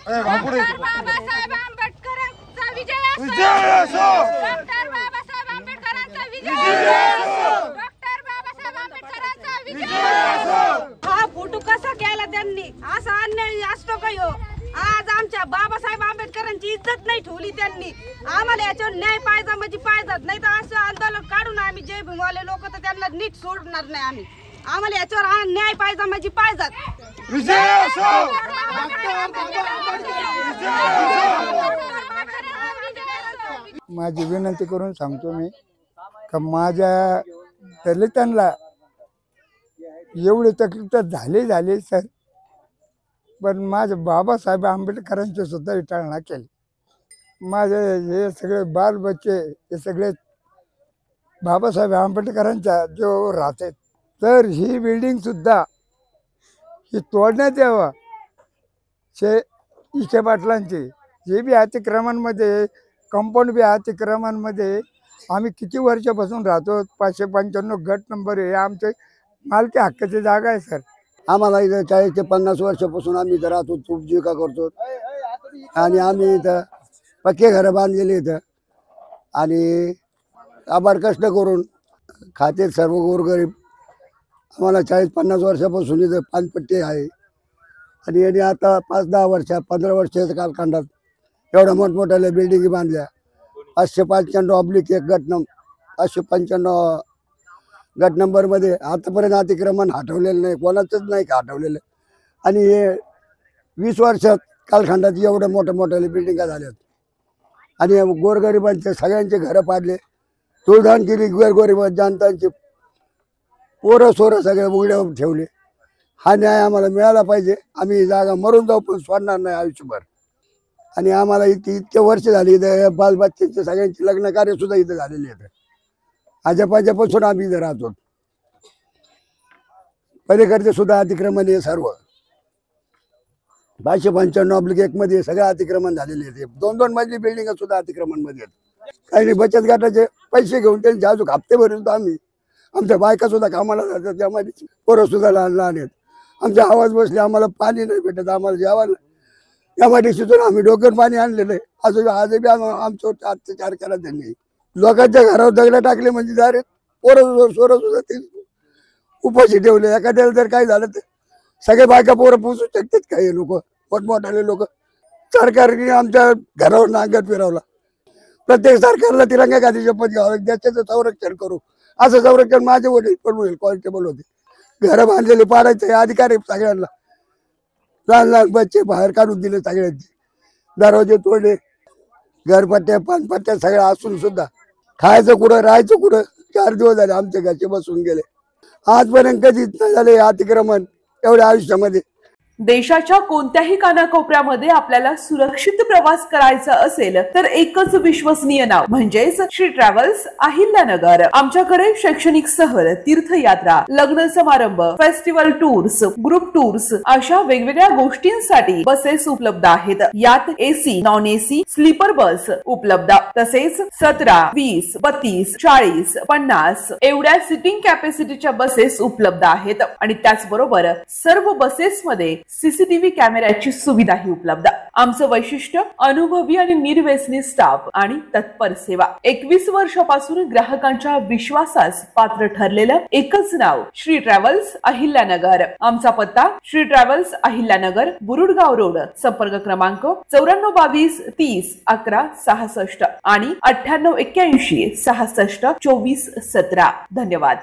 बाबासाहेब आंबेडकरांचा विजय असो। डॉक्टर बाबासाहेब आंबेडकरांचा विजय असो। डॉक्टर बाबासाहेब आंबेडकरांचा विजय असो। हा फोटो कसा केला त्यांनी? असा अन्याय असतो का हो? आज आमच्या बाबासाहेब आंबेडकरांची इज्जत नाही ठेवली त्यांनी। आम्हाला याच्यावर न्याय पाहिजे म्हणजे पाहिजेच, नाही तर असं आंदोलन काढून आम्ही जय भीमवाले लोक तर त्यांना नीट सोडणार नाही आम्ही। आम्हाला याच्यावर न्याय पाहिजे म्हणजे पाहिजेच। विजय असो। माझी विनंती करून सांगतो मी का माझ्या दलितांना एवढी तकलीफ झाली सर, पण माझ्या बाबासाहेब आंबेडकरांची सुद्धा विचारणा केली। माझे हे सगळे बाल बच्चे हे सगळे बाबासाहेब आंबेडकरांच्या जो राहते, तर ही बिल्डिंग सुद्धा ही तोडण्यात यावं। इके पाटलांची हे बी अतिक्रमणमध्ये, कंपाऊंड बी अतिक्रमणमध्ये आम्ही किती वर्षापासून राहतो। 595 गट नंबर आहे, आमचे मालकी हक्काची जागा आहे सर। आम्हाला इथं 40 ते 50 वर्षापासून आम्ही इथं राहतो, उपजीविका करतो आणि आम्ही इथं पक्के घरं बांधलेली इथं आणि आबाड कष्ट करून खाते सर्व गोरगरीब। आम्हाला 40-50 वर्षापासून इथं पानपट्टी आहे आणि यांनी आता 5-10 वर्ष 15 वर्षाच्या कालखंडात एवढ्या मोठमोठ्या बिल्डिंगी बांधल्या। 595/1 595 गट नंबरमध्ये आतापर्यंत अतिक्रमण हटवलेलं नाही, कोणाचंच नाही हटवलेलं। आणि हे 20 वर्षात कालखंडात एवढ्या मोठ्या बिल्डिंगा झाल्यात आणि गोरगरिबांचे सगळ्यांचे घरं पाडले, तुळधान केली। गोरगरीब जनतांची पोरं सोरं सगळे उघड्यावर ठेवले। हा न्याय आम्हाला मिळाला पाहिजे। आम्ही ही जागा मरून जाऊ पण सोडणार नाही आयुष्यभर। आणि आम्हाला इतके वर्ष झाली इथं बालबच्च्यांचे सगळ्यांची लग्न कार्य सुद्धा इथं झालेली आहेत। आजपासून आम्ही इथं राहतो। पलीकडचे सुद्धा अतिक्रमण आहे सर्व। 595/1 मध्ये सगळं अतिक्रमण झालेले आहेत। 2-2 मजली बिल्डिंग सुद्धा अतिक्रमण मध्ये आहेत। काही बचत गटाचे पैसे घेऊन त्यांचे अजून हप्ते भरतो आम्ही। आमच्या बायका सुद्धा कामाला जातात, त्यामध्ये पोरं सुद्धा लहान आहेत। आमच्या आवाज बसले, आम्हाला पाणी नाही भेटत, आम्हाला जेवायला यामध्ये आम्ही डोक्यावर पाणी आणलेलं आहे। आजही आमच्यावर अत्याचार केला त्यांनी। लोकांच्या घरावर दगड टाकले म्हणजे डायरेक्ट पोरं सोरं सुद्धा ते उपाशी ठेवले। एखाद्याला जर काय झालं तर सगळे बायका पोरं पोचू शकतात काही लोक, मोठमोठाले लोक। सरकारने आमच्या घरावर नांगर फिरवला। प्रत्येक सरकारला तिरंगा गादी शपथ घ्यावं, देशाचं संरक्षण करू। असं संरक्षण माझे वडील पण होईल, कॉन्स्टेबल होते। घरं बांधलेले पाडायचे अधिकार आहे सगळ्यांना। लहान बच्चे बाहेर काढून दिले सगळ्यांचे, दरवाजे तोडले, घरपट्ट्या पानपट्ट्या सगळ्या असून सुद्धा खायचं कुठं, राहायचं कुठं? 4 दिवस झाले आमचे घरचे बसून गेले। आजपर्यंत कधीच नाही झाले अतिक्रमण एवढ्या आयुष्यामध्ये। देशाच्या कोणत्याही कानाकोपऱ्यामध्ये आपल्याला सुरक्षित प्रवास करायचा असेल तर एकच विश्वसनीय नाव म्हणजेच श्री ट्रॅव्हल्स अहिल्यानगर। आमच्याकडे शैक्षणिक सहल, तीर्थयात्रा, लग्न समारंभ, फेस्टिवल टूर्स, ग्रुप टूर्स अशा वेगवेगळ्या गोष्टींसाठी बसेस उपलब्ध आहेत। यात AC, non AC, sleeper bus उपलब्ध, तसेच 17, 20, 32, 40, 50 एवढ्या सिटिंग कॅपॅसिटीच्या बसेस उपलब्ध आहेत। आणि त्याचबरोबर सर्व बसेस मध्ये सीसीटीव्ही कॅमेऱ्याची सुविधाही उपलब्ध। आमचं वैशिष्ट्य अनुभवी आणि निर्व्यसनी स्टाफ आणि तत्पर सेवा। 21 वर्षापासून ग्राहकांच्या विश्वासास पात्र ठरलेलं एकच नाव श्री ट्रॅव्हल्स अहिल्यानगर। आमचा पत्ता श्री ट्रॅव्हल्स अहिल्यानगर, बुरुडगाव रोड, संपर्क क्रमांक 9422 30 11 66 आणि 9881 66 24 17। धन्यवाद।